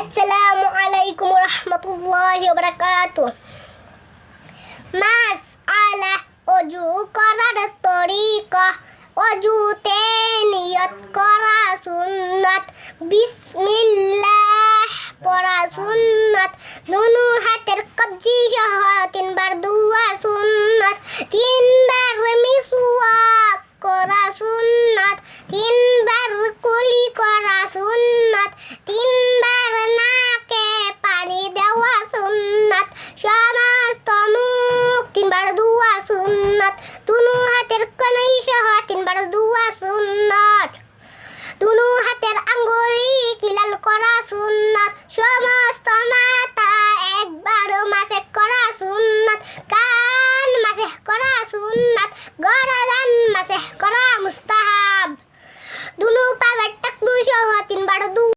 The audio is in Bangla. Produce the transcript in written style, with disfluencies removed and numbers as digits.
আসসালামু আলাইকুম রহমতুল্লাহি ওয়া বারাকাতুহু। মাসআলা ওযু করার তরিকা, ওযুতে নিয়ত করা সুন্নাত, বিসমিল্লাহ পড়া সুন্নাত, দুনো হাতের কবজি সহ তিনবার দুয়া সুন্নাত, তিনবার মিসওয়াক করা সুন্নাত, তিনবার কুলি করা সুন্নাত।